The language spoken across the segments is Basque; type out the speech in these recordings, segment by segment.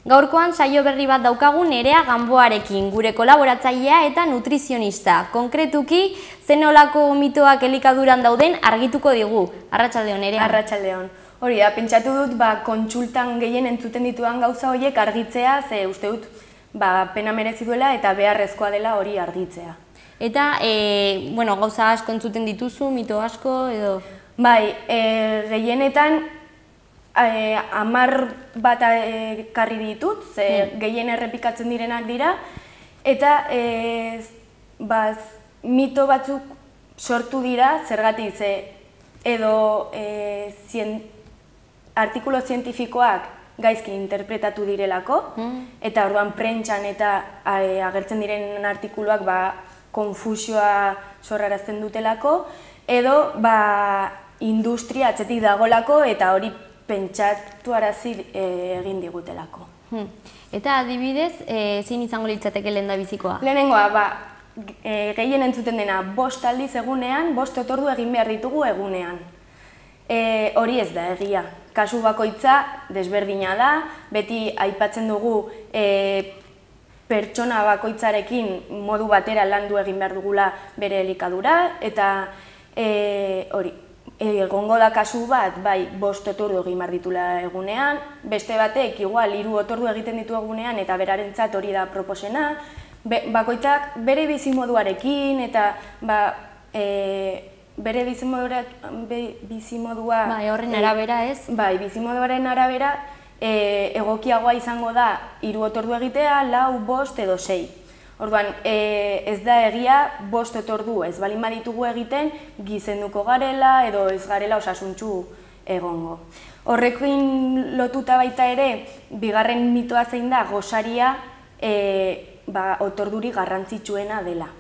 Gaurkoan saio berri bat daukagu Nerea Gamboarekin, gure kolaboratzailea eta nutrizionista. Konkretuki, zenolako mitoak elikaduran dauden argituko digu. Arratsaldeon, Nerea. Arratsaldeon. Hori da, pentsatu dut, kontsultan gehien entzuten dituan gauza horiek argitzea, ze uste dut, pena merezi duela eta beharrezkoa dela hori argitzea. Eta, gauza asko entzuten dituzu, mito asko, edo? Bai, gehienetan, 10 bat ekarri ditut, ze gehien errepikatzen direnak dira, eta mito batzuk sortu dira, zergatik, edo artikulo zientifikoak gaizki interpretatu direlako, eta orduan prentsan eta agertzen diren artikuluak konfusioa sorrarazten dutelako, edo industria atzetik dagolako eta hori pentsatu arazi egin digutelako. Eta adibidez, zein izango litzateke lehendabizikoa? Lehenengoa, gehien entzuten dena, 5 aldiz egunean, 5 otordu egin behar ditugu egunean. Hori ez da egia. Kasu bakoitza desberdina da, beti aipatzen dugu pertsona bakoitzarekin modu batera landu egin behar dugula bere elikadura, eta hori, egongo da kasu bat, 5 otordu egin behar ditula egunean, beste batek, igual, 3 otordu egiten ditu egunean, eta berarentzat hori da proposena, bakoitzak bere bizimoduarekin, eta bere bizimodua... horren arabera ez? Bizimoduaren arabera egokiagoa izango da 3 otordu egitea, 4, 5 edo 6. Orduan, ez da egia 5 otordu ez balin baditugu egiten gizenduko garela edo ez garela osasuntsu egongo. Horrekin lotuta baita ere, bigarren mitoa zein da gosaria otorduri garrantzitsuena dela.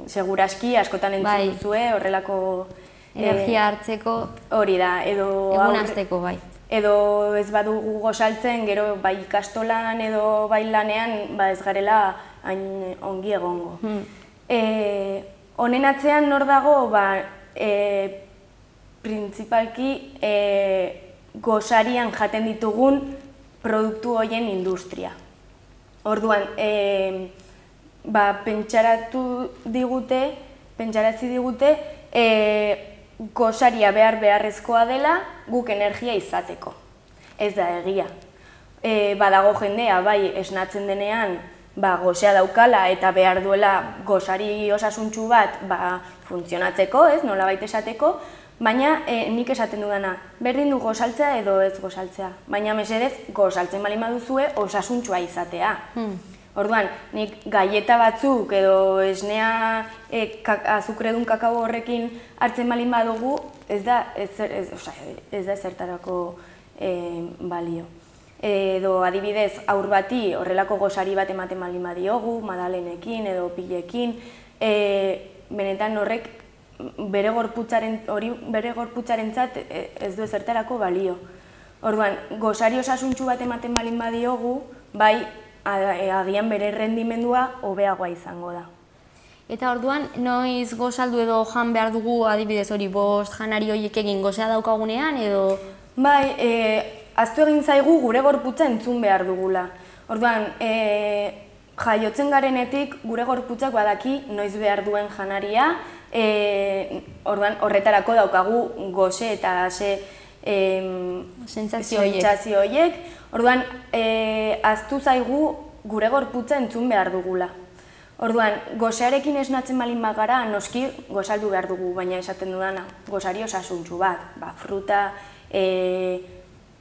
Seguraski, askotan entzun duzue, horrelako... Energia hartzeko... Hori da, edo... Egun hasteko, bai. Edo ez badugu gozaltzen, gero bai ikastolan edo bai lanean ez garela ongi egongo. Honen atzean nor dago, printzipalki gozarian jaten ditugun produktu horien industria. Orduan, pentsarazi digute, gosaria beharrezkoa dela guk energia izateko. Ez da egia. Badago jendea, esnatzen denean, gozea daukala eta behar duela gozari osasuntsu bat funtzionatzeko, nolabait esateko, baina nik esaten dudana, berdin du gozaltzea edo ez gozaltzea. Baina mesedez, gozaltzen baldin baduzue osasuntsua izatea. Orduan, nik gaieta batzuk edo esnea azukredun kakao horrekin hartzen baldin badugu, ez da ezertarako balio. Edo adibidez, haur bati horrelako gozari bat ematen baldin badiogu, madalenekin edo pilekin, benetan horrek bere gorputzarentzat ez du ezertarako balio. Orduan, gozari osasuntsu bat ematen baldin badiogu, agian bere rendimendua hobeagoa izango da. Eta orduan, noiz gozaldu edo jan behar dugu adibidez hori 5 janari horiek egin gozea daukagunean edo... Ahaztu egin zaigu gure gorputza entzun behar dugula. Orduan, jaiotzen garenetik gure gorputzak badaki noiz behar duen janaria, orduan horretarako daukagu goze eta sentsazio horiek. Orduan, ahaztu zaigu gure gorputza entzun behar dugula. Orduan, gozearekin esnatzen baldin bagara, noski gozaldu behar dugu, baina esaten dudana, gozari osasuntsu bat, fruta,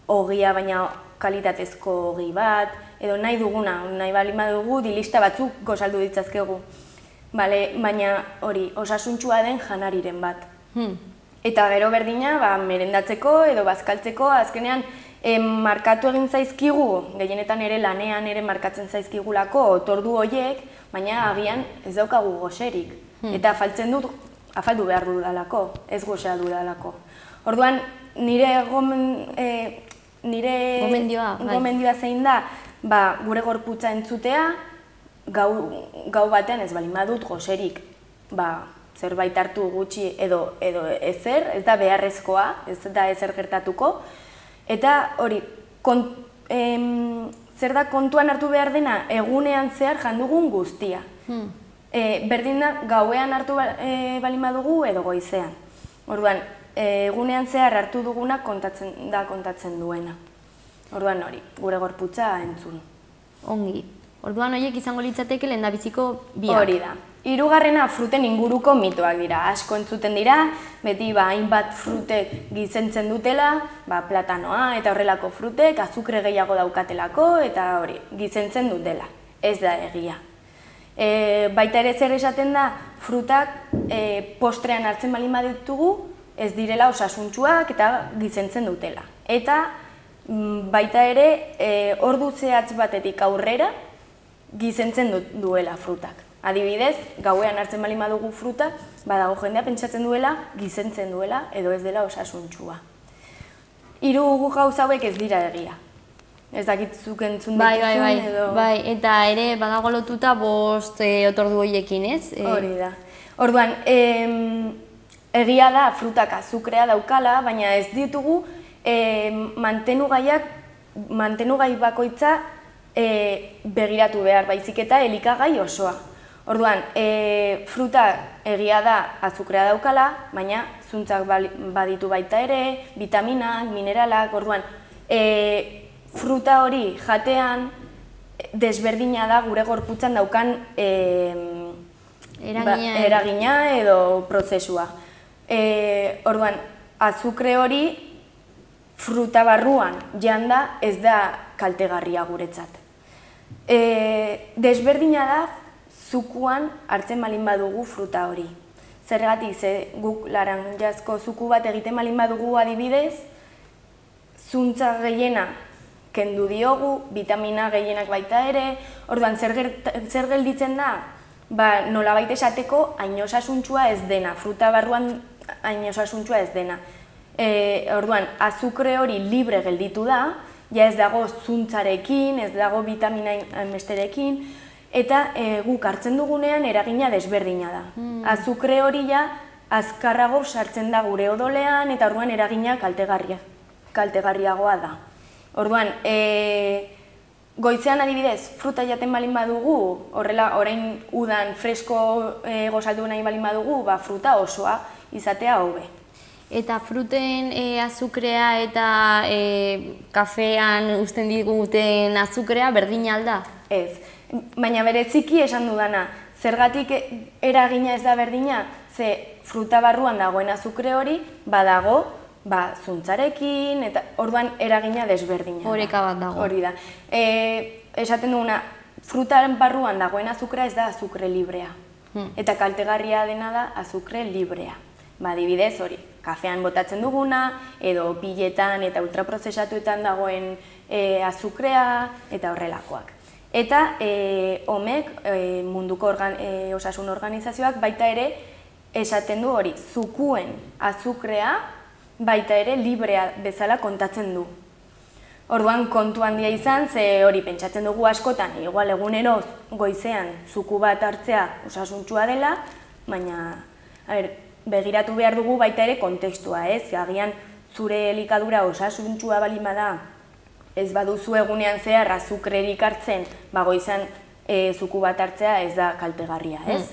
ogia baina kalitatezko ogi bat, edo nahi duguna, nahi baldin badugu, dilista batzuk gozaldu ditzazkegu. Baina hori, osasuntsua den janariren bat. Eta gero berdina, merendatzeko edo bazkaltzeko, azkenean markatu egin zaizkigu, gehienetan ere lanean ere markatzen zaizkigulako otordu horiek, baina agian ez daukagu gozerik. Eta afaldu behar dudalako, ez gozea dudalako. Orduan, nire gomendioa zein da, gure gorputza entzutea, gau batean ez baldin badut gozerik, zerbait hartu gutxi edo ezer, ez da beharrezkoa, ez da ezer gertatuko, eta hori, zer da kontuan hartu behar dena egunean zehar jandugun guztia. Berdin da gauean hartu baldin badugu edo goizean. Orduan, egunean zehar hartu duguna kontatzen duena. Orduan hori, gure gorputza entzun. Ongi. Orduan horiek izango litzateke lehendabiziko biak. Hori da. Hirugarrena fruten inguruko mitoak dira. Asko entzuten dira, beti hainbat frutek gizentzen dutela, platanoa eta horrelako frutek azukre gehiago daukatelako eta hori, gizentzen dutela. Ez da egia. Baita ere zer esaten da, frutak postrean hartzen baldin baditugu, ez direla osasuntsuak eta gizentzen dutela. Eta baita ere, ordu zehatz batetik aurrera gizentzen duela frutak. Adibidez, gauean hartzen baldin badugu fruta, badago jendea pentsatzen duela, gizentzen duela edo ez dela osasuntsua. Hiru gauza hauek ez dira egia. Ez dakit zuk entzun dituzun edo... Bai, eta ere badago lotuta 5 otordu horiekin, ez? Hori da. Orduan, egia da frutak azukrea daukala, baina ez ditugu mantenugai bakoitza begiratu behar baizik eta elikagai osoa. Orduan, fruta egia da azukrea daukala, baina zuntzak baditu baita ere, vitaminak, mineralak, orduan, fruta hori jatean desberdina da gure gorputzan daukan eragina edo prozesua. Orduan, azukre hori fruta barruan janda ez da kaltegarria guretzat. Desberdina da zukuan hartzen baldin badugu fruta hori. Zergatik, guk laranjazko zuku bat egiten baldin badugu adibidez, zuntza gehiena kendu diogu, vitamina gehienak baita ere, orduan zer gelditzen da? Nolabait esateko hain osasuntsua ez dena, fruta barruan hain osasuntsua ez dena. Orduan, azukre hori libre gelditu da, ja ez dago zuntzarekin, ez dago vitamina hainbesterekin, eta guk hartzen dugunean eragina desberdina da. Azukre hori ja azkarrago sartzen da gure odolean eta orduan eragina kaltegarriagoa da. Orduan, goizean adibidez, fruta jaten baldin badugu, horrela orain udan fresko gozaldu nahi baldin badugu, fruta osoa izatea hobe. Eta fruten azukrea eta kafean uzten diguten azukrea berdina alda? Ez. Baina bereziki esan dudana, zergatik eragina ez da berdina, ze fruta barruan dagoen azukre hori badago zuntzarekin, eta orduan eragina desberdina da. Oreka bat dago. Hori da. Esaten duguna, frutaren barruan dagoen azukrea ez da azukre librea. Eta kaltegarria dena da azukre librea. Adibidez hori, kafean botatzen duguna, edo piletan eta ultraprozesatuetan dagoen azukrea eta horrelakoak. Eta OMEk, munduko osasun organizazioak, baita ere esaten du hori, zukuen azukrea baita ere librea bezala kontatzen du. Orduan kontu handia izan, ze hori pentsatzen dugu askotan, igual egunero goizean zuku bat hartzea osasuntsua dela, baina begiratu behar dugu baita ere kontekstua, ez? Agian zure elikadura osasuntsua baldin bada, ez baduzu egunean zehar azukrerik hartzen, goizan zuku bat hartzea ez da kaltegarria, ez?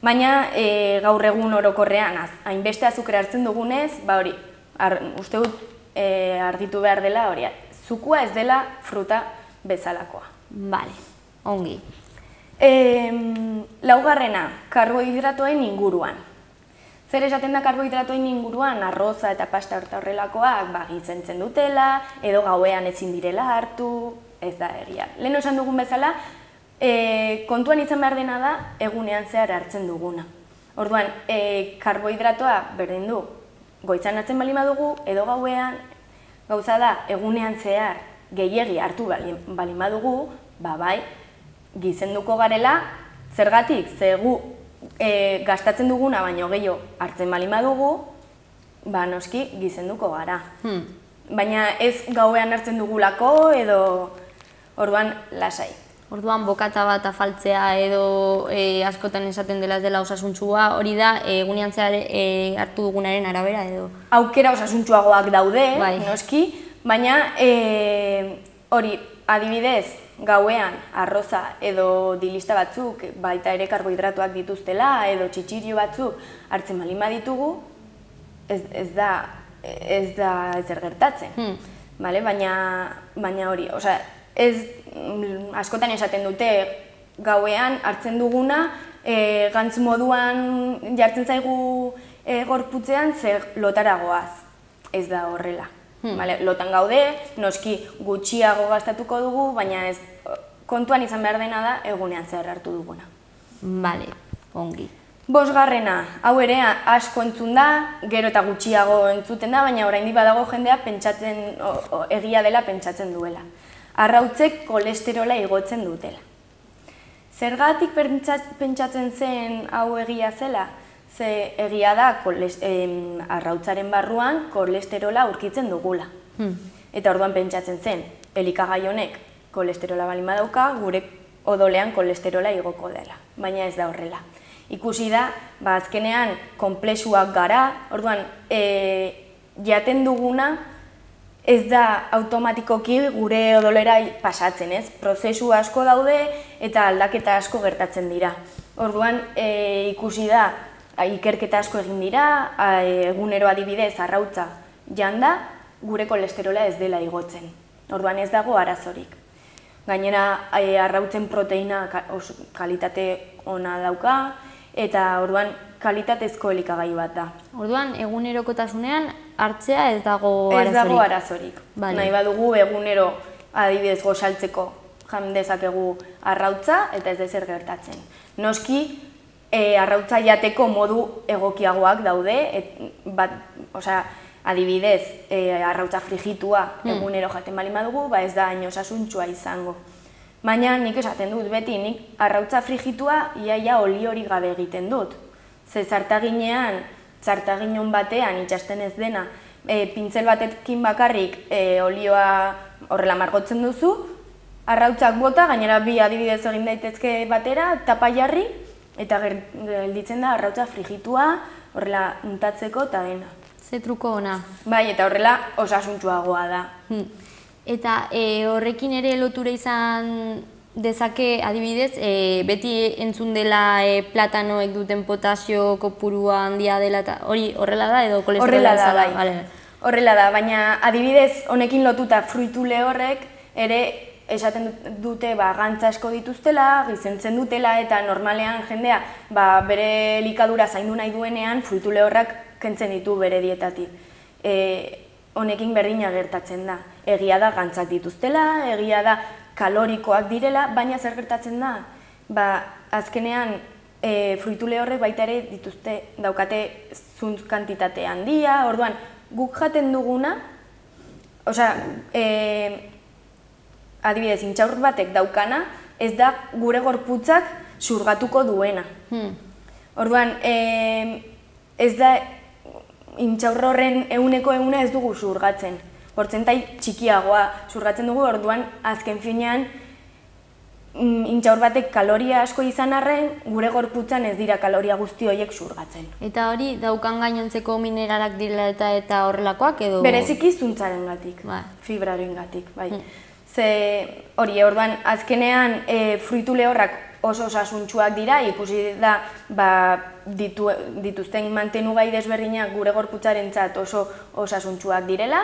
Baina gaur egun orokorrean, hainbeste azukre hartzen dugunez, hori, uste dut argitu behar dela hori, zukua ez dela fruta bezalakoa. Bale, ongi. Laugarrena, karbohidratoen inguruan. Zer esaten da karbohidratoen inguruan, arroza eta pasta horrelakoak gizentzen dutela, edo gauean ezin direla hartu, ez da egia. Lehen esan dugun bezala, kontuan izan behar dena da egunean zehar hartzen duguna. Orduan, karbohidratoa berdin du, goitzan hartzen baldin badugu, edo gauean, gauza da, egunean zehar gehiegi hartu baldin badugu, bai, gizenduko garela, zergatik, zegu gastatzen duguna baino gehiago hartzen baldin badugu, noski gizenduko gara. Baina ez gauean hartzen dugulako edo orduan lasai. Orduan bokata bat afaltzea edo askotan esaten dela ez dela osasuntsua, hori da egunean zehar hartu dugunaren arabera edo? Aukera osasuntsuagoak daude, noski, baina hori, adibidez, gauean arroza edo dilista batzuk, baita ere karbohidratuak dituztela, edo txitxirio batzuk hartzen baldin baditugu, ez da ezer gertatzen. Baina hori, askotan esaten dute gauean hartzen duguna, gantz moduan jartzen zaigu gorputzean zer lotaragoaz. Ez da horrela. Lotan gaude, noski gutxiago gastatuko dugu, baina kontuan izan behar dena da egunean zer hartu duguna. Bale, ongi. Bosgarrena, hau ere asko entzun da, gero eta gutxiago entzuten da, baina oraindik badago jendea egia dela pentsatzen duela. Arrautzek kolesterola igotzen dutela. Zergatik pentsatzen zen hau egia zela? Ze egia da arrautzaren barruan kolesterola aurkitzen dugula. Eta orduan pentsatzen zen, elikagai honek kolesterola baldin badauka, gure odolean kolesterola igoko dela, baina ez da horrela. Ikusi da, azkenean konplexuak gara, orduan jaten duguna ez da automatikoki gure odolera pasatzen, ez? Prozesu asko daude eta aldaketa asko gertatzen dira. Orduan ikusi da, ikerketa asko egin dira, egunero adibidez arrautza janda, gure kolesterola ez dela igotzen. Orduan ez dago arazorik. Gainera arrautzen proteina kalitate ona dauka, eta orduan kalitatezko elikagai bat da. Orduan egunerokotasunean hartzea ez dago arazorik? Ez dago arazorik. Nahi badugu egunero adibidez gosaltzeko jan dezakegu arrautza eta ez dezer gertatzen. Noski, arrautza jateko modu egokiagoak daude, adibidez, arrautza frijitua egunero jaten baldin badugu, ez da hain osasuntsua izango. Baina nik esaten dut, beti nik arrautza frijitua iaia oli hori gabe egiten dut. Ze zartaginean, zartaginon batean itxasten ez dena, pintzel batekin bakarrik olioa horrela margotzen duzu, arrautzak bota, gainera bi adibidez egin daitezke batera, tapa jarri, eta gelditzen da arrautza frijitua horrela untatzeko eta dena. Ze truko ona. Bai, eta horrela osasuntsuagoa da. Eta horrekin ere lotura izan dezake adibidez, beti entzun dela platanoek duten potasio kopurua handia dela eta hori horrela da edo kolesterola da? Horrela da, bai. Horrela da, baina adibidez honekin lotuta fruitu lehorrek ere esaten dute gantza asko dituztela, gizentzen dutela eta normalean jendea bere elikadura zaindu nahi duenean fruitu lehorrak kentzen ditu bere dietatik. Honekin berdina gertatzen da. Egia da gantzak dituztela, egia da kalorikoak direla, baina zer gertatzen da? Azkenean fruitu lehorrek baita ere daukate zuntz kantitate handia, orduan guk jaten duguna, adibidez, intxaur batek daukana, ez da gure gorputzak xurgatuko duena. Orduan, ez da intxaur horren ehuneko ehuna ez dugu xurgatzen. Portzentai txikiagoa xurgatzen dugu, orduan azken finean intxaur batek kaloria asko izan arren, gure gorputzan ez dira kaloria guzti horiek xurgatzen. Eta hori daukan gainontzeko mineralak dira eta horrelakoak edo? Bereziki zuntzaren gatik, fibraren gatik, bai. Ze hori, orduan azkenean fruitu lehorrak oso osasuntsuak dira, ikusi da dituzten mantenugai desberdinak gure gorputzarentzat oso osasuntsuak direla,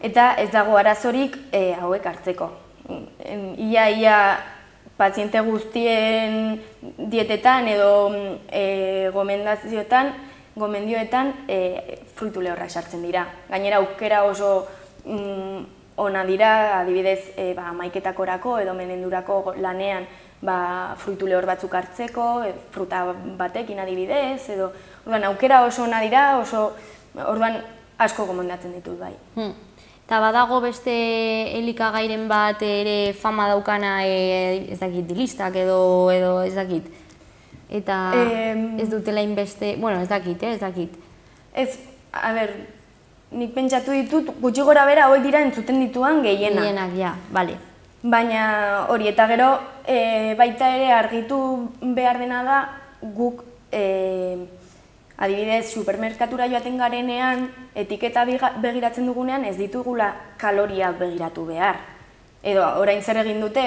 eta ez dago arazorik hauek hartzeko. Ia paziente guztien dietetan edo gomendioetan fruitu lehorrak sartzen dira. Gainera aukera oso ona dira, adibidez hamaiketakorako edo menendurako lanean fruitu lehor batzuk hartzeko, fruta batekin adibidez, edo aukera oso ona dira, orduan asko gomendatzen ditut bai. Eta badago beste elikagairen bat ere fama daukana ez dakit dilistak edo ez dakit. Eta ez dutela inbeste, bueno ez dakit, ez dakit. Ez, a ber, nik pentsatu ditut gutxi gora bera hauek dira entzuten dituan gehienak. Gehienak, ja, bale. Baina hori, eta gero baita ere argitu behar dena da guk adibidez supermerkatura joaten garenean etiketa begiratzen dugunean ez ditugula kaloriak begiratu behar. Edo, orain zer egin dute,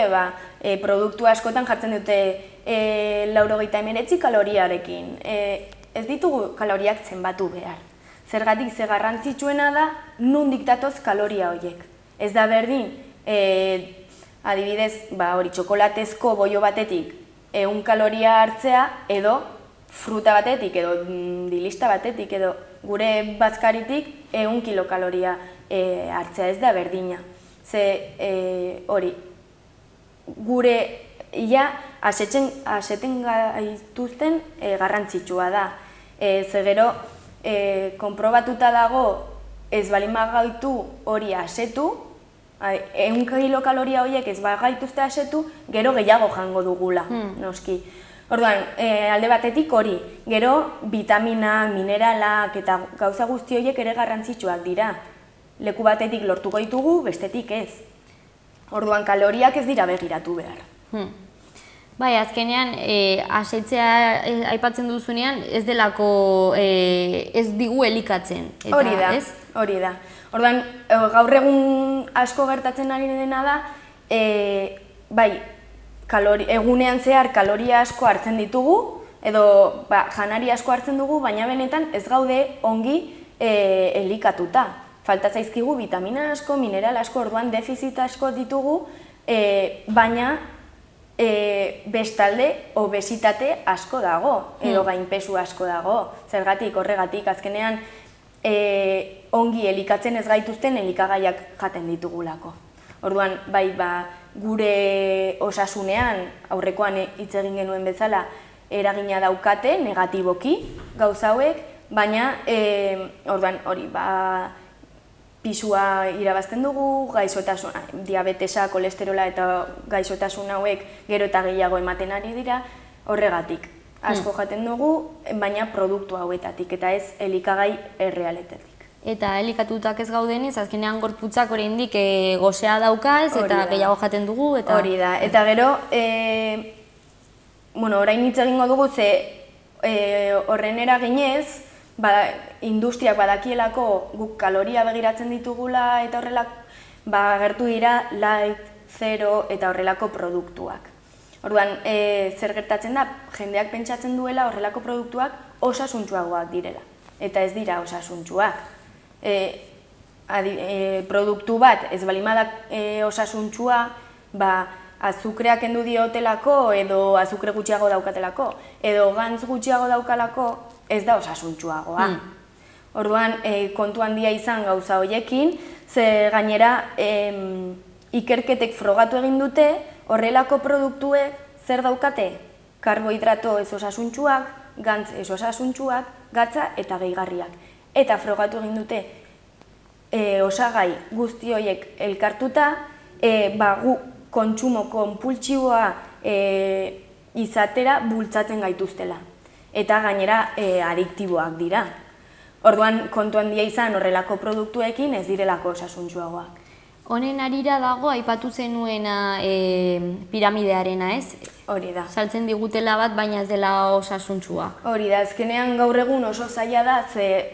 produktu askotan jartzen dute 89 kaloriarekin. Ez ditugu kaloriak zenbatu behar. Zergatik ze garrantzitsuena da nun diktatoz kaloria horiek. Ez da berdin, adibidez, hori txokolatezko boio batetik 100 kaloria hartzea, edo fruta batetik, edo dilista batetik, edo gure bazkaritik 100 kilokaloria hartzea, ez da berdina. Ze hori, gure aseten gaituzten garrantzitsua da. Ze gero, konprobatuta dago ez balin bagaitu hori asetu, 100 kilokaloria horiek ez bagaituzte asetu, gero gehiago jango dugula, noski. Orduan, alde batetik hori, gero vitamina, mineralak eta gauza guzti horiek ere garrantzitsuak dira. Leku batetik lortuko ditugu, bestetik ez. Orduan, kaloriak ez dira begiratu behar. Bai, azkenean, asetzea aipatzen duzunean, ez delako, ez digu elikatzen. Hori da. Orduan, gaur egun asko gertatzen ari dena da, bai, egunean zehar kaloria asko hartzen ditugu, edo janari asko hartzen dugu, baina benetan ez gaude ongi elikatuta. Falta zaizkigu vitamina asko, mineral asko, orduan defizit asko ditugu, baina bestalde obesitate asko dago, edo gainpesu asko dago. Zergatik, horregatik, azkenean ongi elikatzen ez gaituzten elikagaiak jaten ditugulako. Orduan, bai, gure osasunean, aurrekoan hitz egin genuen bezala, eragina daukate negatiboki gauza hauek, baina orduan hori, pisua irabazten dugu, gaixotasuna, diabetesa, kolesterola eta gaixotasun hauek gero eta gehiago ematen ari dira, horregatik. Asko jaten dugu, baina produktu hauetatik eta ez elikagai errealetetik. Eta elikatutak ez gaudeniz, azkenean gorputzak oraindik gosea dauka ez eta gehiago jaten dugu. Hori da, eta gero, orain hitz egingo dugu ze horren eraginez, industriak badakielako guk kaloria begiratzen ditugula eta horrelak gertu dira light, zero eta horrelako produktuak. Orduan, zer gertatzen da, jendeak pentsatzen duela horrelako produktuak osasuntsuagoak direla. Eta ez dira osasuntsuak. Produktu bat ez balimadak osasuntsua, azukreak kendu diotelako edo azukre gutxiago daukatelako, edo gantz gutxiago daukalako, ez da osasuntsuagoa. Orduan, kontu handia izan gauza horiekin, ze gainera ikerketek frogatu egin dute, horrelako produktuek zer daukate? Karbohidrato ez osasuntsuak, gantz ez osasuntsuak, gatza eta gehigarriak. Eta frogatu egin dute osagai guzti horiek elkartuta, gu kontsumo konpultsiboa izatera bultzatzen gaituztela. Eta gainera adiktiboak dira. Orduan, kontu handia izan horrelako produktuekin ez direlako osasuntsuagoak. Honen arira dago, aipatu zenuena piramidearena, ez? Hori da. Saltzen digutela bat, baina ez dela osasuntsua. Hori da, azkenean gaur egun oso zaila da, ze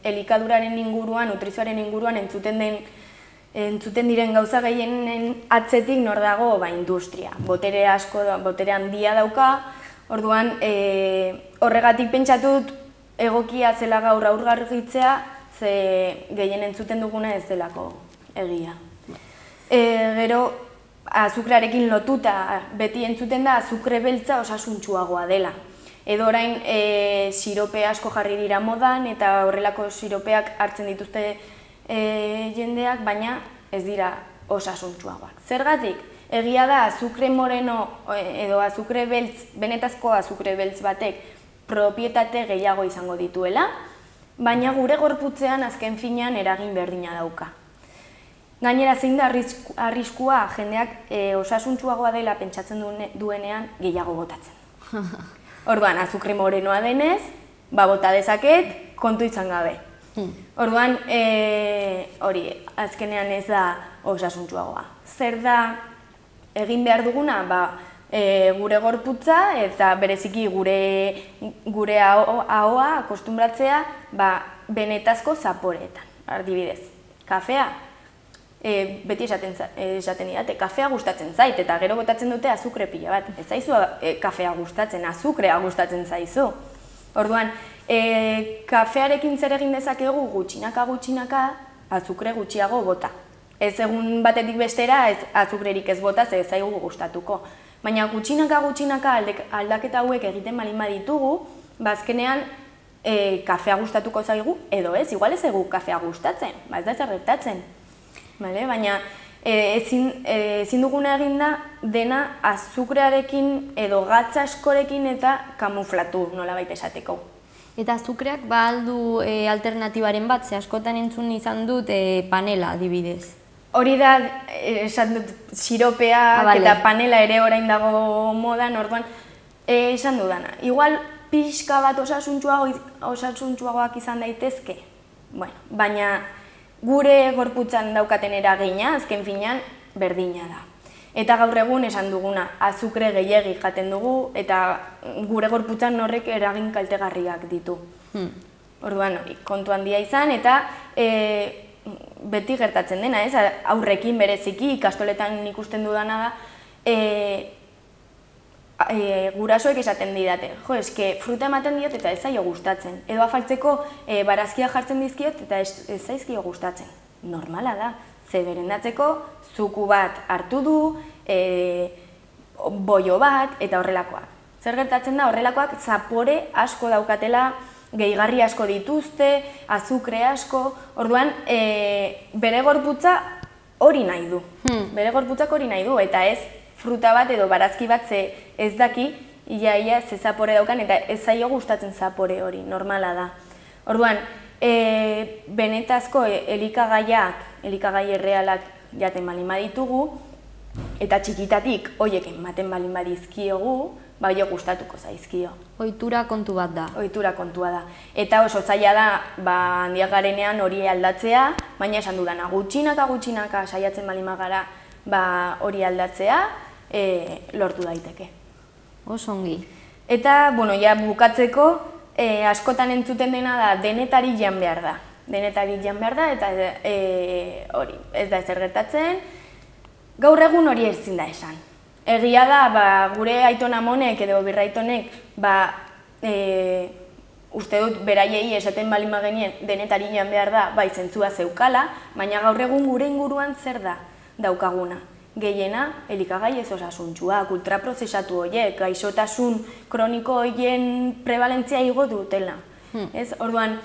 elikaduraren inguruan, nutrizioaren inguruan entzuten diren gauza gehienen atzetik nor dago industria. Botere handia dauka, orduan horregatik pentsatut egokia zela gaur aurgarritzea, ze gehien entzuten duguna ez delako egia. Gero, azukrearekin lotuta beti entzuten da azukre beltza osasuntsuagoa dela. Edo orain sirope asko jarri dira modan eta horrelako siropeak hartzen dituzte jendeak, baina ez dira osasuntsuagoak. Zergatik, egia da azukre moreno edo azukre beltz, benetazko azukre beltz batek propietate gehiago izango dituela, baina gure gorputzean azken finean eragin berdina dauka. Gainera zein da arriskua jendeak osasuntsuagoa dela pentsatzen duenean gehiago botatzen. Orduan, azukre morenoa denez, bota dezaket, kontu izan gabe. Orduan, hori, azkenean ez da osasuntsuagoa. Zer da egin behar duguna? Gure gorputza eta bereziki gure ahoa akostumbratzea benetazko zaporeetan. Adibidez, kafea, beti esaten didate, kafea gustatzen zait, eta gero botatzen dute azukre pila bat. Ez zaizu kafea gustatzen, azukrea gustatzen zaizu. Orduan, kafearekin zer egin dezakegu gutxinaka azukre gutxiago bota. Ez egun batetik bestera azukrerik ez bota, ez zaigu gustatuko. Baina gutxinaka aldaketa hauek egiten baldin baditugu, azkenean kafea gustatuko zaigu, edo ez, igual ez egu kafea gustatzen, ez da zer gertatzen. Baina ezin duguna egin da dena azukrearekin edo gatz askorekin eta kamuflatu nolabait esateko. Eta azukreak aldu alternatibaren bat, ze askotan entzun izan dut panela adibidez. Hori da, esan dut, siropeak eta panela ere orain dago modan, orduan, esan dudana. Igual pixka bat osasuntsuagoak izan daitezke, baina gure gorputzan daukaten eragina, azken finean, berdina da. Eta gaur egun esan duguna, azukre gehiegi jaten dugu eta gure gorputzan horrek eragin kaltegarriak ditu. Orduan, kontu handia izan eta beti gertatzen dena, aurrekin bereziki ikastoletan ikusten dudana da, gurasoek esaten didate, jo, eske fruta ematen diot eta ez zaio gustatzen. Edo afaltzeko barazkia jartzen dizkiot eta ez zaizkio gustatzen. Normala da, ze berendatzeko zuku bat hartu du, boio bat eta horrelakoak. Zer gertatzen da, horrelakoak zapore asko daukatela, gehigarri asko dituzte, azukre asko, orduan bere gorputza hori nahi du. Bere gorputzak hori nahi du eta ez fruta bat edo barazki bat ez daki ia ze zapore daukan eta ez zaio gustatzen zapore hori, normala da. Orduan, benetazko elikagai errealak jaten balin baditugu eta txikitatik horiek ematen balin badizkiogu, baino gustatuko zaizkio. Ohitura kontu bat da. Ohitura kontua da. Eta oso zaila da, handiak garenean hori aldatzea, baina esan dudana, gutxinaka saiatzen balin bagara hori aldatzea, lortu daiteke. Oso ongi. Eta, bukatzeko, askotan entzuten dena da, denetari jan behar da. Denetari jan behar da, eta hori, ez da ezer gertatzen, gaur egun hori ezin da esan. Egia da, gure aiton amonek edo birraitonek, uste dut beraiei esaten balin bagenien denetari jan behar da, zentzua zeukala, baina gaur egun gure inguruan zer da daukaguna. Gehiena, elikagai ez osasuntsuak, ultraprozesatu horiek, gaixotasun kroniko horien prebalentzia igo dutela. Orduan,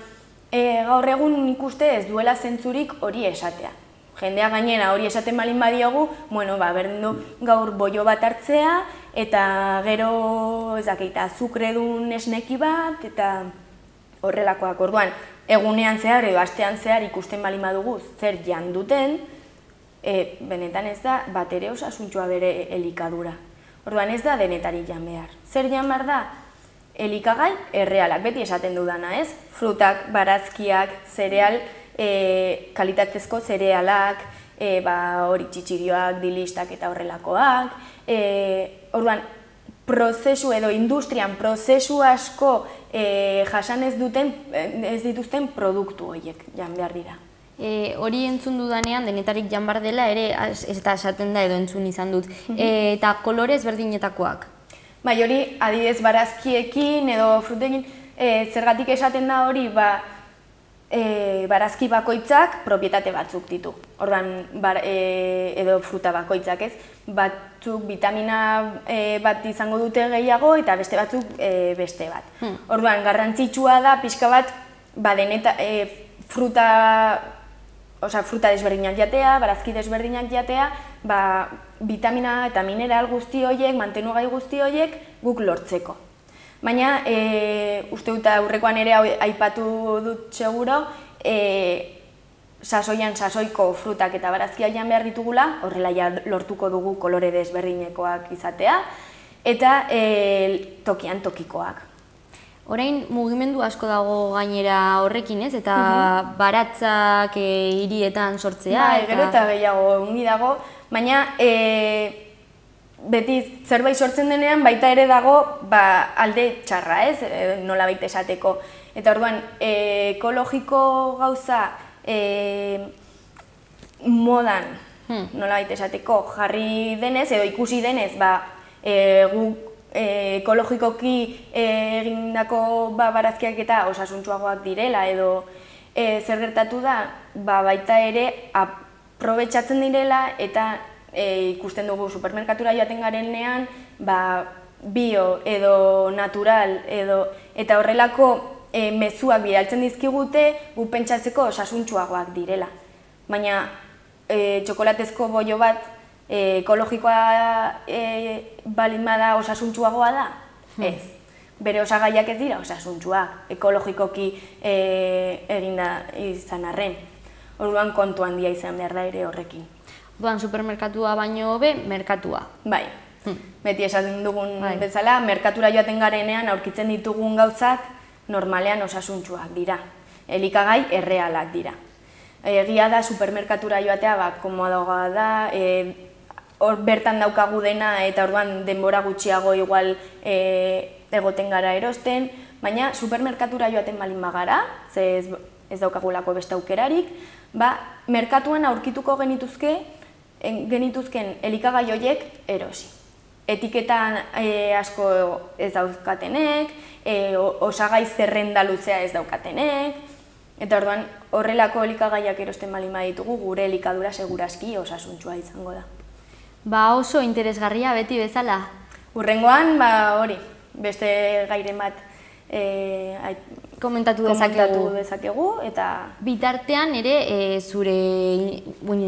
gaur egun nik uste ez duela zentzurik hori esatea. Jendea gainera hori esaten balin badiogu, berdin du gaur boio bat hartzea, eta gero azukredun esneki bat, eta horrelakoak. Orduan, egunean zehar edo astean zehar ikusten balin badugu zer jan duten, benetan ez da bat ere osasuntsua bere elikadura. Orduan ez da denetari jan behar. Zer jan behar da? Elikagai errealak, beti esaten dudana, ez? Frutak, barazkiak, zereal, kalitatezko zerealak, hori txitxirioak, dilistak eta horrelakoak. Orduan, prozesu edo industrian prozesu asko jasan ez dituzten produktu horiek jan behar dira. Hori entzun dudanean, denetarik jan behar dela ere, ez da esaten da edo entzun izan dut, eta kolore ezberdinetakoak. Bai, hori adibidez barazkiekin edo frutekin, zergatik esaten da hori, barazki bakoitzak propietate batzuk ditu. Orduan, edo fruta bakoitzak ez, batzuk vitamina bat izango dute gehiago eta beste batzuk beste bat. Orduan, garrantzitsua da pixka bat, fruta desberdinak jatea, barazki desberdinak jatea, vitamina eta mineral guzti horiek, mantenugai guzti horiek guk lortzeko. Baina, uste dut aurrekoan ere aipatu dut seguro, sasoiko frutak eta barazkia jan behar ditugula, horrela lortuko dugu kolore desberdinekoak izatea, eta tokian tokikoak. Orain mugimendu asko dago gainera horrekin, ez? Eta baratzak hirietan sortzea. Gero eta gehiago ongi dago, baina beti zerbait sortzen denean baita ere dago alde txarra, ez? Nolabait esateko. Eta orduan, ekologiko gauza modan, nolabait esateko, jarri denez, edo ikusi denez, guk ekologikoki egindako barazkiak eta osasuntsuagoak direla, edo zer gertatu da, baita ere aprobetxatzen direla eta ikusten dugu supermerkatura joaten garenean, bio edo natural eta horrelako mezuak bidaltzen dizkigute gu pentsatzeko osasuntsuagoak direla. Baina txokolatezko bollo bat ekologikoa balin bada osasuntsuagoa da? Ez. Bere osagaiak ez dira osasuntsuak, ekologikoki eginda izan arren. Orduan kontu handia izan behar da ere horrekin. Orduan supermerkatua baino hobe, merkatua. Bai. Beti esaten dugun bezala, merkatura joaten garenean aurkitzen ditugun gauzak normalean osasuntsuak dira. Elikagai errealak dira. Egia da supermerkatura joatea komodoa da, hor bertan daukagu dena eta orduan denbora gutxiago igual egoten gara erosten, baina supermerkatura joaten balin bagara, ze ez daukagulako beste aukerarik, merkatuan aurkituko genituzken elikagai horiek erosi. Etiketan asko ez daukatenek, osagai zerrenda luzea ez daukatenek, eta orduan horrelako elikagaiak erosten balin baditugu gure elikadura segurazki osasuntsua izango da. Oso interesgarria beti bezala. Hurrengoan, hori, beste gairen bat komentatu dezakegu eta bitartean ere zure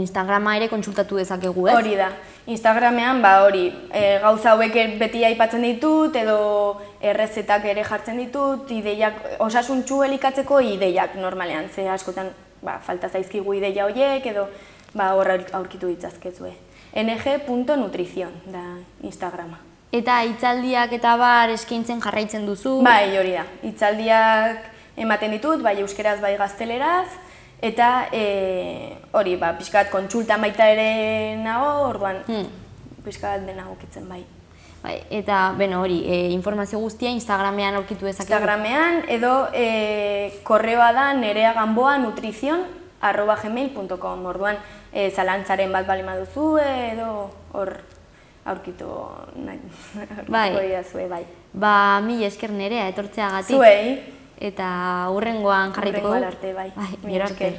Instagrama ere kontsultatu dezakegu, ez? Hori da. Instagramean gauza hauek beti aipatzen ditut edo errezetak ere jartzen ditut, ideiak osasuntsu elikatzeko ideiak normalean, ze askotan falta zaizkigu ideia horiek edo horra aurkitu ditzazkezue. ng.nutrizion da Instagrama. Eta hitzaldiak eta eskaintzen jarraitzen duzu? Bai, hori da. Hitzaldiak ematen ditut, bai euskeraz, bai gazteleraz, eta hori, pixkat kontsultan baita ere nago, orduan pixkat dena gokitzen bai. Eta, hori, informazio guztia Instagramean aurkitu dezakegu? Instagramean, edo korreoa da nereaganboanutrizion@gmail.com, orduan zalantzaren bat balin baduzu, edo hor aurkitu nahi dazue, bai. Mila esker Nerea etortzeagatik. Zuei. Eta hurrengoan jarrituko du. Hurrengoan arte, bai. Mila esker.